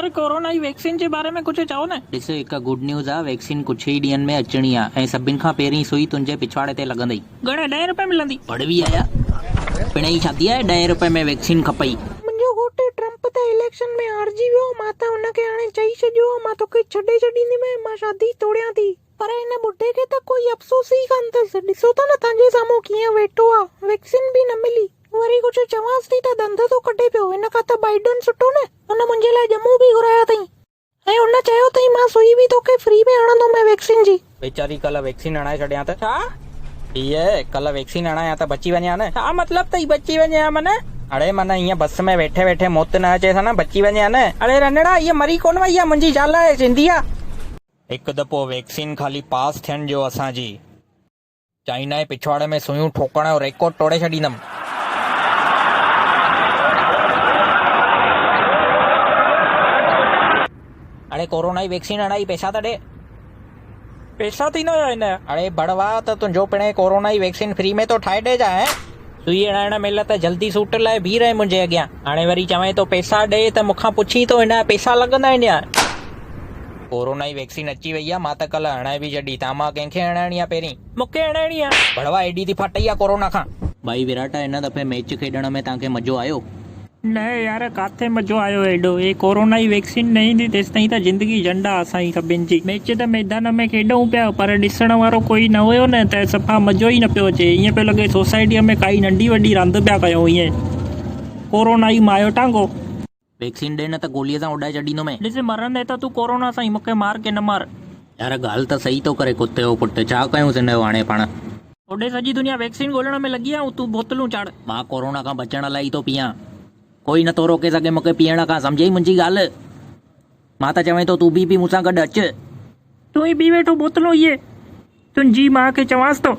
यार कोरोना जी वैक्सीन जे बारे में कुछ चओ न। ॾिस हिकु गुड न्यूज़ आहे, वैक्सीन कुछ ई ॾींहंनि में अचणी आहे ऐं सभिनि खां पहिरीं सुई तुंहिंजे पिछवाड़े ते लॻंदई। घणे 10 रुपए मिलंदी? पढ़वी आया पिण ई शादी आहे 10 रुपए में वैक्सीन खपई। मुंहिंजो घोटु ट्रम्प त इलेक्शन में हारजी वियो, मां त हुनखे हाणे चई छॾियो मां तोखे छॾे छॾींदीमांइ, मां शादी तोड़ियां थी। पर हिन बुढ़े खे त कोई अफ़सोस ई कान अथसि। ॾिसो था न तव्हांजे साम्हूं कीअं वेठो आहे, वैक्सीन बि न मिली। वरी कुझु चवांसि थी त दंद थो कढे पियो। हिन खां त बाइडन सुठो न, हुन मुंहिंजे लाइ ॼमूं बि घुराया अथई ऐं हुन चयो अथई मां सुई बि तोखे फ्री में हणंदोमांइ वैक्सीन जी। बेचारी कल्ह वैक्सीन हणाए छॾियां त छा इहे कल्ह वैक्सीन हणाया त बची वञा न। छा मतलब तई बची वञे? माना अड़े माना ईअं बस में वेठे वेठे मौत न अचे न, बची वञे न। अरे रनड़ा ये मरी कोन वई आहे, मुंहिंजी ज़ाल आहे सिंधी आहे। हिकु दफ़ो वैक्सीन खाली पास थियण जो असांजी चाइना जे पिछवाड़े में सुयूं ठोकण जो रिकॉर्ड तोड़े छॾींदमि। अरे कोरोना जी वैक्सीन हणाई, पैसा त ॾे। पैसा थी न हिन? अरे बड़वा त तुंहिंजो पिणे कोरोना जी वैक्सीन फ्री में तो ठाहे ॾे जाए। सुई हणाइण महिल त जल्दी सूट लाइ बीह रहे मुंहिंजे अॻियां, हाणे वरी चवे थो पैसा ॾे त मूंखां पुछी थो हिन जा पैसा लॻंदा आहिनि यार। कोरोना जी वैक्सीन अची वई आहे, मां त कल्ह हणाए बि छॾी। तव्हां मां कंहिंखे हणाइणी आहे पहिरीं? मूंखे हणाइणी आहे। बड़वा एॾी थी फटई आहे कोरोना खां। भाई विराटा हिन दफ़े मैच खेॾण में तव्हांखे मज़ो आयो? न यार काथे मज़ो आयो एॾो, हे कोरोना जी वैक्सीन न ईंदी तेसि ताईं त ज़िंदगी झंड आहे असांजी सभिनि जी। मैच त मैदान में खेॾूं पिया पर ॾिसण वारो कोई न हुयो न, त सफ़ा मज़ो ई न पियो अचे। ईअं पियो लॻे सोसाइटीअ में काई नंढी वॾी रांदि पिया कयूं ईअं। कोरोना ई मायो टांगो। वैक्सीन ॾे न त गोलीअ सां उॾाए छॾींदोमांइ। ॾिस मरंदे त तूं कोरोना सां ई, मूंखे मार के न मार। यार ॻाल्हि त सही थो करे कुते जो पुटु, छा कयूंसि हिन जो हाणे पाण? होॾे सॼी दुनिया वैक्सीन ॻोल्हण में लॻी आहे, तूं बोतलूं चाढ़। मां कोरोना खां बचण लाइ ई थो पीआं, कोई नथो रोके सघे मूंखे पीअण खां, सम्झई मुंहिंजी ॻाल्हि? मां त चवां थो तूं बि मूंसां गॾु अचु। तूं ई पी वेठो बोतलूं इहे, तुंहिंजी माउ खे चवांसि थो।